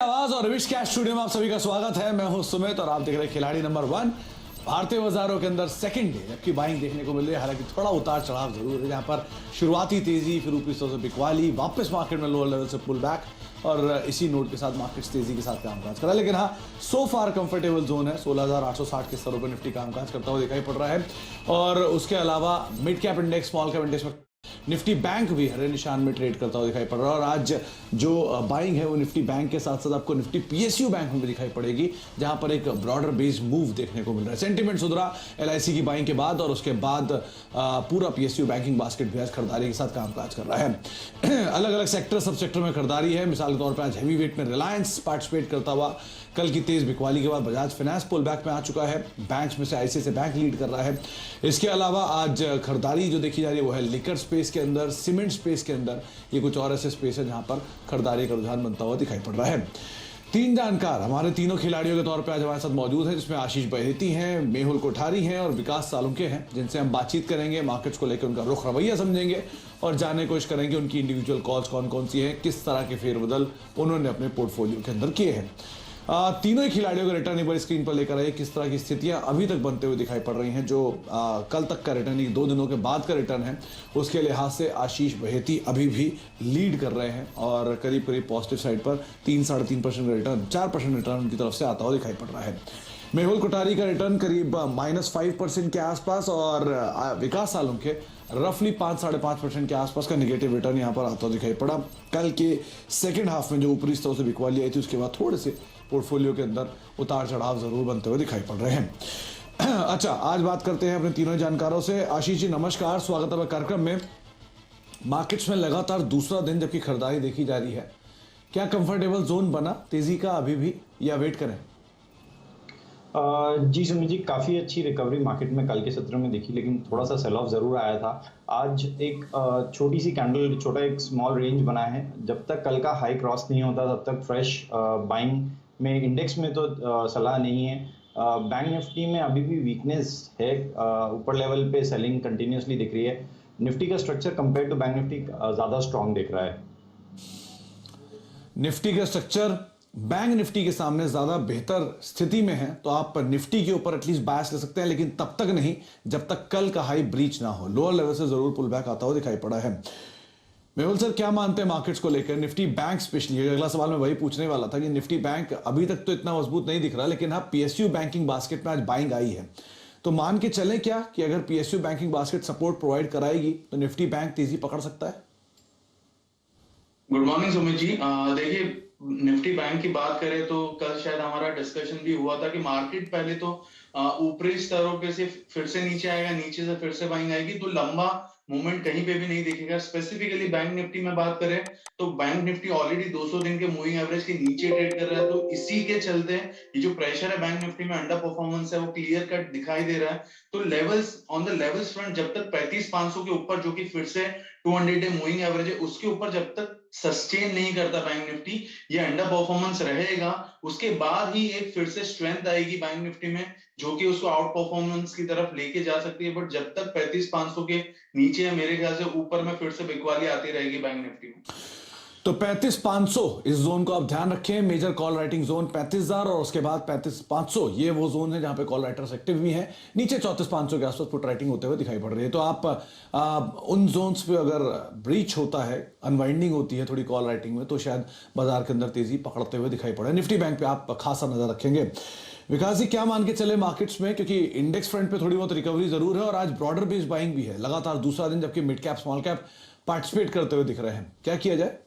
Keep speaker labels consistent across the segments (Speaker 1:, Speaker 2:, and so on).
Speaker 1: आवाज और wish cash studio में आप सभी का स्वागत है। मैं हूं सुमित और आप देख रहे हैं खिलाड़ी नंबर 1। भारतीय बाजारों के अंदर सेकंड डे जबकि बाइंग देखने को मिल रही है, हालांकि थोड़ा उतार चढ़ाव जरूर है। जहां पर शुरुआती तेजी, फिर ऊपरी स्तर से बिकवाली, वापस मार्केट में लोअर लेवल से पुल बैक और इसी नोट के साथ मार्केट्स तेजी के साथ कामकाज कर रहा है। लेकिन हाँ, सो फार कंफर्टेबल जोन है। 16,860 के स्तरों पर निफ्टी कामकाज करता हुआ दिखाई पड़ रहा है। और उसके अलावा mid cap index, small cap index में निफ्टी बैंक भी हरे निशान में ट्रेड करता हुआ दिखाई पड़ रहा है। और आज जो बाइंग है वो निफ्टी बैंक के साथ साथ आपको निफ्टी पीएसयू बैंक में भी दिखाई पड़ेगी, जहां पर एक ब्रॉडर बेस्ड मूव देखने को मिल रहा है। सेंटीमेंट सुधरा एलआईसी की बाइंग के बाद और उसके बाद पूरा पीएसयू बैंकिंग बास्केट भी आज खरीदारी के साथ कामकाज कर रहा है। अलग अलग सेक्टर, सब सेक्टर में खरीदारी है। मिसाल के तौर पर आज हैवी वेट में रिलायंस पार्टिसिपेट करता हुआ, कल की तेज बिकवाली के बाद बजाज फाइनेंस पुल बैक में आ चुका है। बैंक्स में से आईसीआईसीआई बैंक लीड कर रहा है। इसके अलावा आज खरीदारी जो देखी जा रही है वो है लिकर स्पेस के अंदर, सीमेंट स्पेस के अंदर। ये कुछ और ऐसे स्पेस है जहां पर खरीदारी का रुझान बनता हुआ दिखाई पड़ रहा है। तीन जानकार हमारे तीनों खिलाड़ियों के तौर पर आज हमारे साथ मौजूद हैं, जिसमें आशीष बहेती हैं, मेहुल कोठारी हैं और विकास सालुंके हैं, जिनसे हम बातचीत करेंगे, मार्केट्स को लेकर उनका रुख रवैया समझेंगे और जानने की कोशिश करेंगे उनकी इंडिविजुअल कॉल्स कौन कौन सी हैं, किस तरह के फेरबदल उन्होंने अपने पोर्टफोलियो के अंदर किए हैं। तीनों ही खिलाड़ियों का रिटर्न एक बार स्क्रीन पर लेकर आए, किस तरह की स्थितियां अभी तक बनते हुए दिखाई पड़ रही हैं। जो कल तक का रिटर्न, 2 दिनों के बाद का रिटर्न है, उसके लिहाज से आशीष बहेती अभी भी लीड कर रहे हैं और करीब करीब पॉजिटिव साइड पर 3-3.5% का रिटर्न, 4% रिटर्न उनकी तरफ से आता हुआ दिखाई पड़ रहा है। मेहुल कोठारी का रिटर्न करीब -5% के आसपास और विकास सालुंके रफली 5-5.5% के आसपास का नेगेटिव रिटर्न यहाँ पर आता हुआ दिखाई पड़ा। कल के सेकेंड हाफ में जो ऊपरी स्तर से बिकवाली आई थी, उसके बाद थोड़े से पोर्टफोलियो के अंदर उतार चढ़ाव जरूर बनते हुए दिखाई पड़ रहे हैं। अच्छा, आज बात करते हैं अपने तीनों जानकारों से। आशीष जी नमस्कार, स्वागत है कार्यक्रम में। मार्केट्स में लगातार दूसरा दिन जबकि खरीदारी देखी जा रही है, क्या कंफर्टेबल जोन बना तेजी का अभी भी, या वेट करें?
Speaker 2: जी सुमित जी, काफ़ी अच्छी रिकवरी मार्केट में कल के सत्र में देखी, लेकिन थोड़ा सा सेल ऑफ ज़रूर आया था। आज एक छोटी सी कैंडल, छोटा एक स्मॉल रेंज बना है। जब तक कल का हाई क्रॉस नहीं होता तब तक फ्रेश बाइंग में इंडेक्स में तो सलाह नहीं है। बैंक निफ्टी में अभी भी वीकनेस है, ऊपर लेवल पे सेलिंग कंटिन्यूसली दिख रही है। निफ्टी का structure compare to bank Nifty ज़्यादा स्ट्रॉन्ग दिख रहा है।
Speaker 1: निफ्टी का स्ट्रक्चर बैंक निफ्टी के सामने ज्यादा बेहतर स्थिति में है, तो आप निफ्टी के ऊपर एटलीस्ट बायस ले सकते हैं, लेकिन तब तक नहीं जब तक कल का हाई ब्रीच ना हो। लोअर लेवल से जरूर पुल बैक आता हुआ दिखाई पड़ा है। मेहुल सर, क्या मानते हैं मार्केट्स को लेकर, निफ्टी बैंक स्पेशली? अगला सवाल मैं वही पूछने वाला था कि निफ्टी बैंक अभी तक तो इतना मजबूत नहीं दिख रहा, लेकिन हाँ पीएसयू बैंकिंग बास्केट में आज बाइंग आई है, तो मान के चलें क्या कि अगर PSU banking basket support provide कराएगी तो निफ्टी बैंक तेजी पकड़ सकता है?
Speaker 3: Good morning Sumit ji. देखिए, निफ्टी बैंक की बात करें तो कल शायद हमारा डिस्कशन भी हुआ था कि मार्केट पहले तो ऊपरी स्तरों पे से फिर से नीचे आएगा, नीचे से फिर से बाइंग आएगी, तो लंबा मूवमेंट कहीं पे भी नहीं दिखेगा। स्पेसिफिकली बैंक निफ्टी में बात करें तो बैंक निफ्टी ऑलरेडी 200 दिन के मूविंग एवरेज के नीचे ट्रेड कर रहा है, तो इसी के चलते ये जो प्रेशर है बैंक निफ्टी में, अंडर परफॉर्मेंस है, वो क्लियर कट दिखाई दे रहा है। तो levels, on the levels front, जब तक 35,500 के ऊपर, जो कि फिर से 200 डे मूविंग एवरेज है, उसके ऊपर जब तक सस्टेन नहीं करता बैंक निफ्टी, ये अंडर परफॉर्मेंस रहेगा। उसके बाद ही एक फिर से स्ट्रेंथ आएगी बैंक निफ्टी में, जो कि उसको आउट परफॉर्मेंस की तरफ लेके जा सकती है। बट जब तक 35,500 के नीचे है, मेरे ख्याल से ऊपर में फिर से बिकवाली आती रहेगी बैंक निफ्टी में।
Speaker 1: तो 35,500 इस जोन को आप ध्यान रखें, मेजर कॉल राइटिंग जोन 35,000 और उसके बाद 35,500 ये वो जोन है जहां पे कॉल राइटर्स एक्टिव भी हैं। नीचे 34,500 के आसपास पुट राइटिंग होते हुए दिखाई पड़ रही है। तो आप उन जोन्स पे अगर ब्रीच होता है, अनवाइंडिंग होती है थोड़ी कॉल राइटिंग में, तो शायद बाजार के अंदर तेजी पकड़ते हुए दिखाई पड़े। निफ्टी बैंक पे आप खासा नजर रखेंगे। विकास जी, क्या मान के चले मार्केट्स में, क्योंकि इंडेक्स फ्रंट पे थोड़ी बहुत रिकवरी जरूर है और आज ब्रॉडर बेस्ड बाइंग भी है लगातार दूसरा दिन, जबकि mid cap small cap participate करते हुए दिख रहे हैं, क्या किया जाए?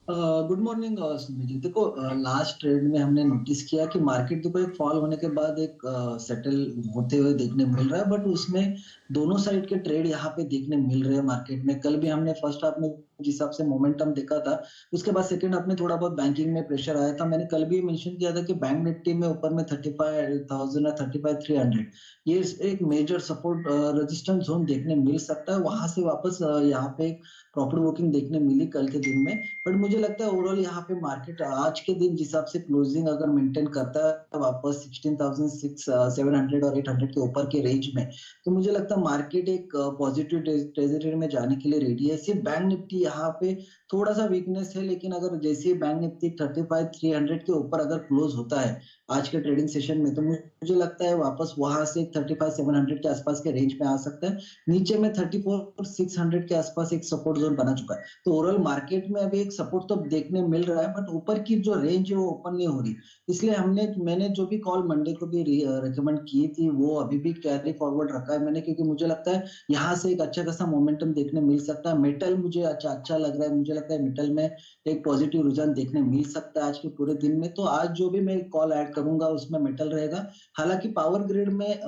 Speaker 4: Good morning Sumit ji. देखो, लास्ट ट्रेड में हमने नोटिस किया कि मार्केट देखो एक फॉल होने के बाद एक सेटल होते हुए देखने मिल रहा है, बट उसमें दोनों साइड के ट्रेड यहाँ पे देखने मिल रहे हैं मार्केट में। कल भी हमने फर्स्ट हाफ में जिस हिसाब से मोमेंटम देखा था, उसके बाद सेकंड हाफ में थोड़ा बहुत बैंकिंग में प्रेशर आया था। मैंने कल भी मेंशन किया था कि बैंक निफ्टी में ऊपर में 35,000 या 35,300 ये एक मेजर सपोर्ट रेजिस्टेंस जोन देखने मिल सकता है। वहां से वापस यहाँ पे प्रॉफिट बुकिंग देखने मिली कल के दिन में। बट मुझे लगता है ओवरऑल यहाँ पे मार्केट आज के दिन जिस हिसाब से क्लोजिंग अगर मेंटेन करता है वापस 16,700 और 800 के ऊपर के रेंज में, तो मुझे लगता है मार्केट एक पॉजिटिव टेरिटरी में जाने के लिए रेडी है। सिर्फ बैंक निफ्टी यहाँ पे थोड़ा सा वीकनेस है, लेकिन अगर जैसे बैंक निफ्टी 35,300 के ऊपर अगर क्लोज होता है आज के ट्रेडिंग सेशन में, तो मुझे लगता है वापस वहां से 35,700 के आसपास के रेंज में आ सकता है। नीचे में 34,600 के आसपास एक सपोर्ट जोन बना चुका है। तो ओवरऑल मार्केट में अभी एक सपोर्ट तो देखने मिल रहा है, बट ऊपर की जो रेंज है वो ओपन नहीं हो रही। इसलिए मैंने जो भी कॉल मंडे को भी रिकमेंड की थी वो अभी भी कैरी फॉरवर्ड रखा है मैंने, क्योंकि मुझे लगता है यहाँ से एक अच्छा खासा मोमेंटम देखने मिल सकता है। मेटल मुझे अच्छा लग रहा है, मुझे लगता है मेटल में एक पॉजिटिव रुझान देखने मिल सकता है आज के पूरे दिन में। तो आज जो भी मैं कॉल ऐड करूंगा उसमें मेटल रहेगा। हालांकि पावर ग्रिड में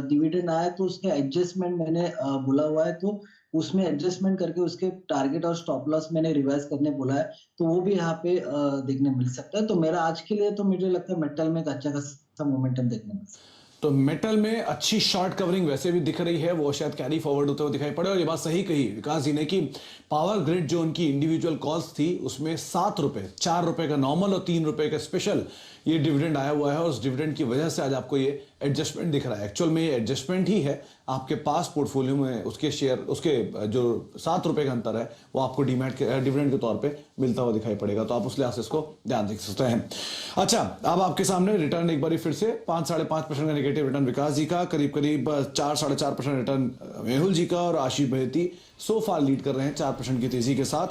Speaker 4: डिविडेंड आया तो उसके एडजस्टमेंट मैंने बोला हुआ है, तो उसमें एडजस्टमेंट करके उसके टारगेट और स्टॉप लॉस मैंने रिवाइज करने बोला है, तो वो भी यहाँ पे देखने मिल सकता है। तो मेरा आज के लिए तो मुझे लगता है मेटल में एक अच्छा खासा मोमेंटम देखने मिल सकता है।
Speaker 1: तो मेटल में अच्छी शॉर्ट कवरिंग वैसे भी दिख रही है, वो शायद कैरी फॉरवर्ड होते हुए दिखाई पड़े। और ये बात सही कही विकास जी ने कि पावर ग्रिड जो उनकी इंडिविजुअल कॉल्स थी उसमें 7 रुपए, 4 रुपए का नॉर्मल और 3 रुपए का स्पेशल ये डिविडेंड आया हुआ है, और उस डिविडेंड की वजह से आज आपको ये एडजस्टमेंट दिख रहा है। एक्चुअल में ये एडजस्टमेंट ही है, आपके पास पोर्टफोलियो में उसके शेयर, उसके जो 7 रुपए का अंतर है वो आपको डीमैट के डिविडेंड के तौर पे मिलता हुआ दिखाई पड़ेगा। तो आप उस लिहाज से इसको ध्यान देख सकते हैं। अच्छा, अब आपके सामने रिटर्न एक बार फिर से 5-5.5% का नेगेटिव रिटर्न विकास जी का, करीब 4-4.5% रिटर्न मेहुल जी का, और आशीष बहेती सो फार लीड कर रहे हैं 4% की तेजी के साथ।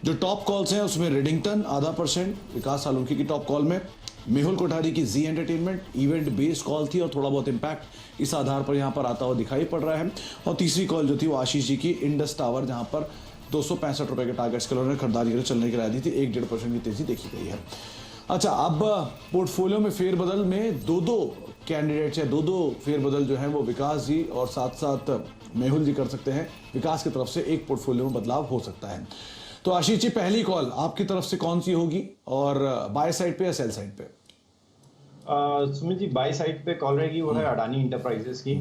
Speaker 1: जो टॉप कॉल्स हैं उसमें रेडिंगटन 0.5%, विकास सालुंकी की टॉप कॉल में, मेहुल कोठारी की जी एंटरटेनमेंट इवेंट बेस्ड कॉल थी और थोड़ा बहुत इंपैक्ट इस आधार पर यहां पर आता हुआ दिखाई पड़ रहा है। और तीसरी कॉल जो थी वो आशीष जी की इंडस टावर, जहां पर 265 रुपए के टारगेट्स के उन्होंने खरीदारी के चलने की राय दी थी, 1-1.5% की तेजी देखी गई है। अच्छा, अब पोर्टफोलियो में फेरबदल में दो कैंडिडेट्स या दो फेरबदल जो है वो विकास जी और साथ साथ मेहुल जी कर सकते हैं। विकास की तरफ से एक पोर्टफोलियो में बदलाव हो सकता है। तो आशीष जी, पहली कॉल आपकी तरफ से कौन सी होगी, और बाय साइड पे या सेल साइड पे?
Speaker 2: सुमित जी, बाय साइड पे कॉल रहेगी वो है अडानी इंटरप्राइजेस की।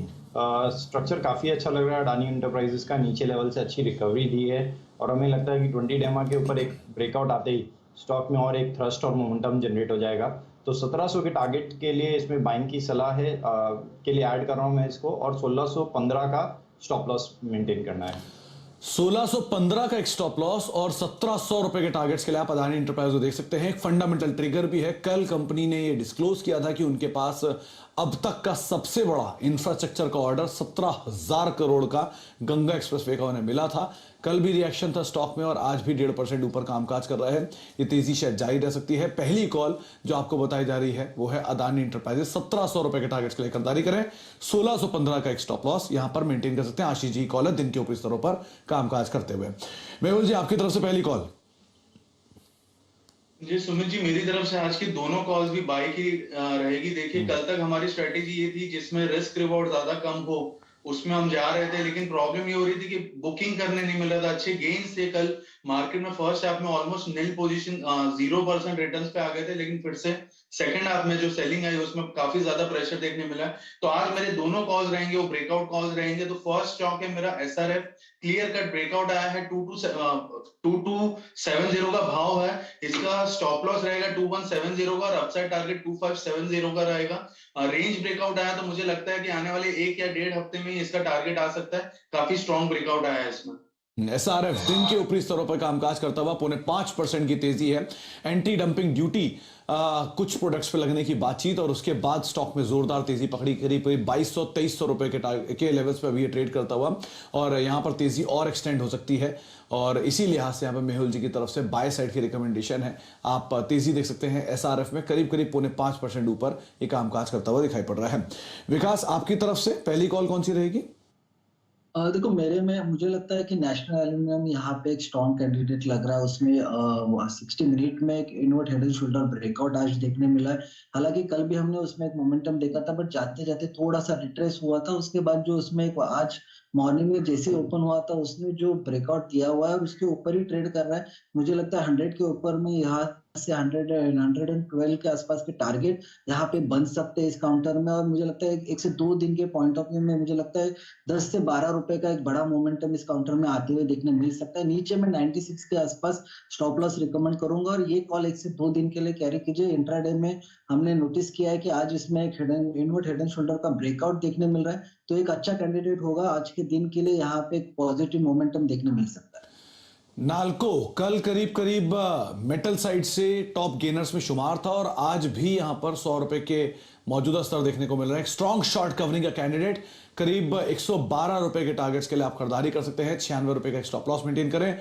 Speaker 2: स्ट्रक्चर काफी अच्छा लग रहा है अडानी इंटरप्राइजेस का, नीचे लेवल से अच्छी रिकवरी दी है, और हमें लगता है कि 20 डेमा के ऊपर एक ब्रेकआउट आते ही स्टॉक में और एक थ्रस्ट और मोमेंटम जनरेट हो जाएगा। तो 1700 के टारगेट के लिए इसमें बाइंग की सलाह है, के लिए ऐड कर रहा हूं मैं इसको, और 1615 का स्टॉप लॉस मेंटेन करना है।
Speaker 1: 1615 का एक स्टॉप लॉस और 1700 रुपए के टारगेट्स के लिए आप अदानी इंटरप्राइज को देख सकते हैं। एक फंडामेंटल ट्रिगर भी है, कल कंपनी ने ये डिस्क्लोज किया था कि उनके पास अब तक का सबसे बड़ा इंफ्रास्ट्रक्चर का ऑर्डर 17,000 करोड़ का गंगा एक्सप्रेसवे का उन्हें मिला था। कल भी रिएक्शन था स्टॉक में और आज भी 1.5% ऊपर कामकाज कर रहा है। ये तेजी शायद जारी रह सकती है। पहली कॉल जो आपको बताई जा रही है वो है अदानी इंटरप्राइजेस, 1700 रुपए के टारगेट्स के लिए खरीदारी करें, 1615 का एक स्टॉप लॉस यहां पर मेंटेन कर सकते हैं। आशीष जी कॉल है दिन के ऊपरी स्तरों पर कामकाज करते हुए। मेहुल जी, आपकी तरफ से पहली कॉल।
Speaker 3: जी सुमित जी, मेरी तरफ से आज की दोनों कॉल्स भी बाय की रहेगी। देखिए, कल तक हमारी स्ट्रेटेजी ये थी जिसमें रिस्क रिवॉर्ड ज्यादा कम हो, उसमें हम जा रहे थे, लेकिन प्रॉब्लम ये हो रही थी कि बुकिंग करने नहीं मिल रहा था। अच्छे गेन्स थे कल मार्केट में, फर्स्ट हाफ में ऑलमोस्ट नील पोजीशन 0% रिटर्न्स पे आ गए थे, लेकिन फिर से सेकंड हाफ में जो सेलिंग आई उसमें काफी ज्यादा प्रेशर देखने मिला। तो आज मेरे दोनों कॉल्स रहेंगे वो ब्रेकआउट कॉल्स रहेंगे। तो फर्स्ट स्टॉक है मेरा एसआरएफ, क्लियर कट ब्रेकआउट आया है, 2270 का भाव है, इसका स्टॉप लॉस रहेगा 2170 का और अपसाइड टारगेट 2570 का रहेगा। रेंज ब्रेकआउट आया तो मुझे लगता है कि आने वाले 1 या 1.5 हफ्ते में इसका टारगेट आ सकता है। काफी स्ट्रॉन्ग ब्रेकआउट आया है इसमें।
Speaker 1: एसआरएफ दिन के ऊपरी स्तरों पर कामकाज करता हुआ 0.5% की तेजी है। एंटी डंपिंग ड्यूटी कुछ प्रोडक्ट्स पे लगने की बातचीत और उसके बाद स्टॉक में जोरदार तेजी पकड़ी, करीब 2200-2300 रुपए के लेवल्स पे अभी ये ट्रेड करता हुआ, और यहां पर तेजी और एक्सटेंड हो सकती है। और इसी लिहाज से यहाँ पे मेहुल जी की तरफ से बाय साइड की रिकमेंडेशन है। आप तेजी देख सकते हैं एसआरएफ में, करीब 0.5% ऊपर ये कामकाज करता हुआ दिखाई पड़ रहा है। विकास, आपकी तरफ से पहली कॉल कौन सी रहेगी?
Speaker 4: देखो, मेरे में मुझे लगता है कि नेशनल एल्यूमिनियम यहाँ पे एक स्ट्रॉन्ग कैंडिडेट लग रहा है। उसमें 60 मिनट में एक invert head and shoulder breakout आज देखने मिला है। हालांकि कल भी हमने उसमें एक मोमेंटम देखा था, बट जाते जाते थोड़ा सा रिट्रेस हुआ था। उसके बाद जो उसमें आज मॉर्निंग में जैसे ओपन हुआ था उसने जो ब्रेकआउट दिया हुआ है उसके ऊपर ही ट्रेड कर रहा है। मुझे लगता है 100 के ऊपर में यहाँ से 112 के आसपास के टारगेट यहाँ पे बन सकते हैं इस काउंटर में। और मुझे लगता है 1 से 2 दिन के पॉइंट ऑफ व्यू में मुझे लगता है 10 से 12 रुपए का एक बड़ा मोमेंटम इस काउंटर में आते हुए देखने मिल सकता है। नीचे में 96 के आसपास स्टॉप लॉस रिकमेंड करूंगा, और ये कॉल 1 से 2 दिन के लिए कैरी कीजिए। इंट्राडे में हमने नोटिस किया है कि आज इसमें एक इनवर्ट हेड एंड शोल्डर का ब्रेकआउट देखने मिल रहा है, तो एक अच्छा कैंडिडेट होगा आज के दिन के लिए। यहाँ पे एक पॉजिटिव मोमेंटम देखने मिल सकता है।
Speaker 1: नाल्को कल करीब करीब मेटल साइड से टॉप गेनर्स में शुमार था और आज भी यहां पर 100 रुपए के मौजूदा स्तर देखने को मिल रहा है। एक स्ट्रॉन्ग शॉर्ट कवरिंग का कैंडिडेट, करीब 112 रुपए के टारगेट्स के लिए आप खरीदारी कर सकते हैं। 96 रुपए का स्टॉप लॉस मेंटेन करें।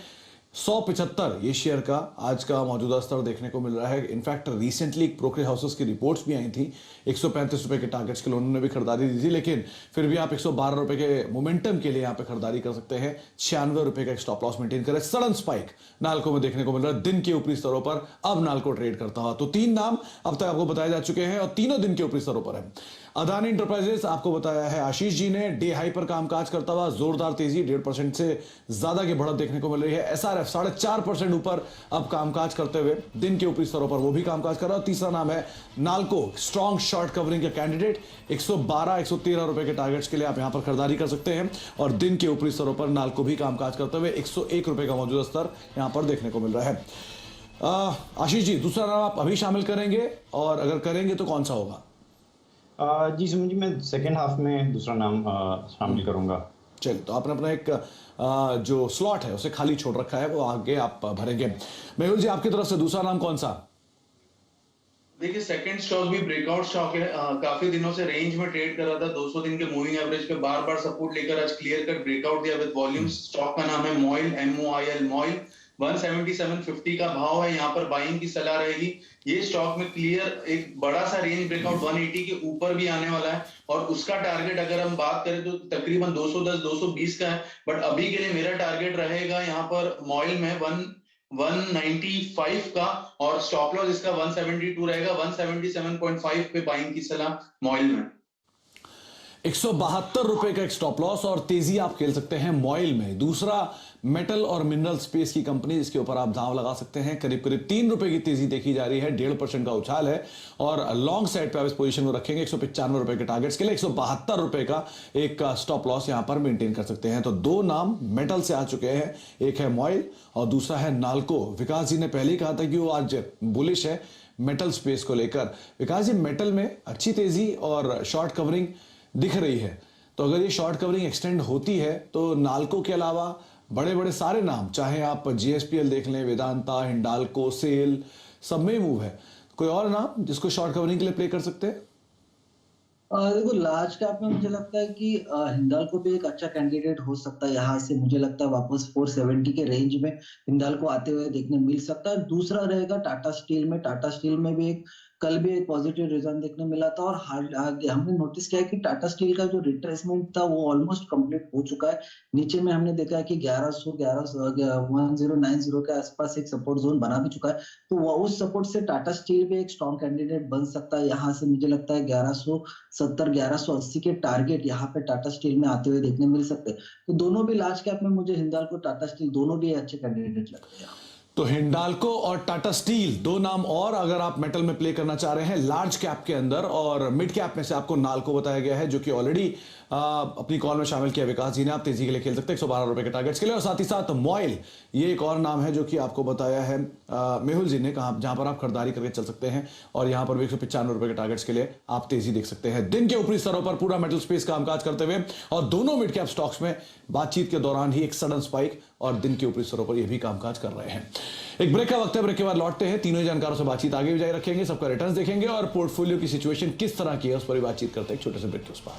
Speaker 1: 175 ये शेयर का आज का मौजूदा स्तर देखने को मिल रहा है। इनफैक्ट रिसेंटली ब्रोकरेज हाउसेस की रिपोर्ट्स भी आई थी, 135 रुपए के टारगेट्स के लिए उन्होंने भी खरीदारी दी थी, लेकिन फिर भी आप 112 रुपए के मोमेंटम के लिए यहां पे खरीदारी कर सकते हैं। 96 रुपए का स्टॉप लॉस मेंटेन करें। सडन स्पाइक नाल्को में देखने को मिल रहा है दिन के ऊपरी स्तरों पर, अब नाल्को ट्रेड करता हुआ। तो 3 नाम अब तक आपको बताए जा चुके हैं और तीनों दिन के ऊपरी स्तरों पर है। अदानी इंटरप्राइजेस आपको बताया है आशीष जी ने, डे हाई पर कामकाज करता हुआ जोरदार तेजी, 1.5% से ज्यादा की बढ़त देखने को मिल रही है। एसआरएफ 4.5% ऊपर अब कामकाज करते हुए दिन के ऊपरी स्तरों पर वो भी कामकाज कर रहा है। तीसरा नाम है नाल्को, स्ट्रॉन्ग शॉर्ट कवरिंग का कैंडिडेट, 112-113 रुपए के टारगेट्स के लिए आप यहां पर खरीदारी कर सकते हैं और दिन के ऊपरी स्तरों पर नाल्को भी कामकाज करते हुए 101 रुपए का मौजूदा स्तर यहां पर देखने को मिल रहा है। आशीष जी, दूसरा नाम आप अभी शामिल करेंगे और अगर करेंगे तो कौन सा होगा?
Speaker 2: जी सुमित जी, मैं सेकेंड हाफ में दूसरा नाम शामिल करूंगा।
Speaker 1: चलिए, तो आपने अपना एक जो स्लॉट है उसे खाली छोड़ रखा है, वो आगे आप भरेंगे। मेहुल जी, आपकी तरफ से दूसरा नाम कौन सा?
Speaker 3: देखिए, सेकंड स्टॉक भी ब्रेकआउट स्टॉक है। काफी दिनों से रेंज में ट्रेड कर रहा था, 200 दिन के मूविंग एवरेज पे बार बार सपोर्ट लेकर आज क्लियर कट ब्रेकआउट दिया विद वॉल्यूम्स। स्टॉक का नाम है मोइल, MOIL मोइल। 177.50 का भाव है, यहाँ पर बाइंग की सलाह रहेगी। ये स्टॉक में क्लियर एक बड़ा सा रेंज ब्रेकआउट 180 के ऊपर भी आने वाला है और उसका टारगेट अगर हम बात करें तो तकरीबन 210-220 का है। बट अभी के लिए मेरा टारगेट रहेगा यहाँ पर मोइल में 195 का और स्टॉप लॉस इसका 172 रहेगा। 177.5 पे बाइंग की सलाह मोइल में।
Speaker 1: 172 रुपए का एक स्टॉप लॉस और तेजी आप खेल सकते हैं मोइल में। दूसरा मेटल और मिनरल स्पेस की कंपनी, जिसके ऊपर आप दांव लगा सकते हैं। करीब करीब 3 रुपए की तेजी देखी जा रही है, 1.5% का उछाल है और लॉन्ग साइड पे आप इस पोजीशन को रखेंगे 195 रुपए के टारगेट्स के लिए। 172 रुपए का एक स्टॉप लॉस यहां पर मेंटेन कर सकते हैं। तो 2 नाम मेटल से आ चुके हैं, एक है मोइल और दूसरा है नाल्को। विकास जी ने पहले ही कहा था कि वो आज बुलिश है मेटल स्पेस को लेकर। विकास जी, मेटल में अच्छी तेजी और शॉर्ट कवरिंग दिख रही है, तो अगर ये शॉर्ट कवरिंग एक्सटेंड होती है तो नाल्को के अलावा बड़े बड़े सारे नाम, चाहे आप GSPL देख लें, वेदांता, हिंडाल्को, सेल, सब में मूव है। कोई और नाम जिसको शॉर्ट कवरिंग के लिए प्ले कर सकते हैं?
Speaker 4: देखो, लार्ज कैप में मुझे लगता है कि हिंडाल्को भी एक अच्छा कैंडिडेट हो सकता है। यहाँ से मुझे लगता है वापस 470 के रेंज में हिंडाल्को आते हुए देखने मिल सकता है। दूसरा रहेगा टाटा स्टील में। टाटा स्टील में भी कल भी एक पॉजिटिव रिजल्ट देखने मिला था और हमने नोटिस किया है कि टाटा स्टील का जो रिट्रेसमेंट था वो ऑलमोस्ट कंप्लीट हो चुका है। नीचे में हमने देखा है कि 1090 के आसपास एक सपोर्ट जोन बना भी चुका है, तो वो उस सपोर्ट से टाटा स्टील भी एक स्ट्रॉन्ग कैंडिडेट बन सकता है। यहाँ से मुझे लगता है 1170-1180 के टारगेट यहाँ पे टाटा स्टील में आते हुए देखने मिल सकते हैं। तो दोनों भी लार्ज कैप में मुझे हिंडाल्को, टाटा स्टील दोनों भी अच्छे कैंडिडेट लगते हैं।
Speaker 1: तो हिंडाल्को और टाटा स्टील 2 नाम और अगर आप मेटल में प्ले करना चाह रहे हैं लार्ज कैप के अंदर, और मिड कैप में से आपको नाल्को बताया गया है जो कि ऑलरेडी अपनी कॉल में शामिल किया विकास जी ने। आप तेजी के लिए खेल सकते हैं 112 रुपए के टारगेट्स के लिए। और साथ ही साथ मोइल, ये एक और नाम है जो कि आपको बताया है मेहुल जी ने, कहा जहां पर आप खरीदारी करके चल सकते हैं और यहां पर भी 195 रुपए के टारगेट्स के लिए आप तेजी देख सकते हैं। दिन के ऊपरी स्तरों पर पूरा मेटल स्पेस कामकाज करते हुए और दोनों मिड कैप स्टॉक्स में बातचीत के दौरान ही एक सडन स्पाइक और दिन के ऊपरी स्तरों पर यह भी कामकाज कर रहे हैं। एक ब्रेक का वक्त है, ब्रेक के बाद लौटते हैं। तीनों जानकारों से बातचीत आगे भी जारी रखेंगे, सबका रिटर्न्स देखेंगे और पोर्टफोलियो की सिचुएशन किस तरह की है उस पर भी बातचीत करते हैं एक छोटे से ब्रेक के उस पर।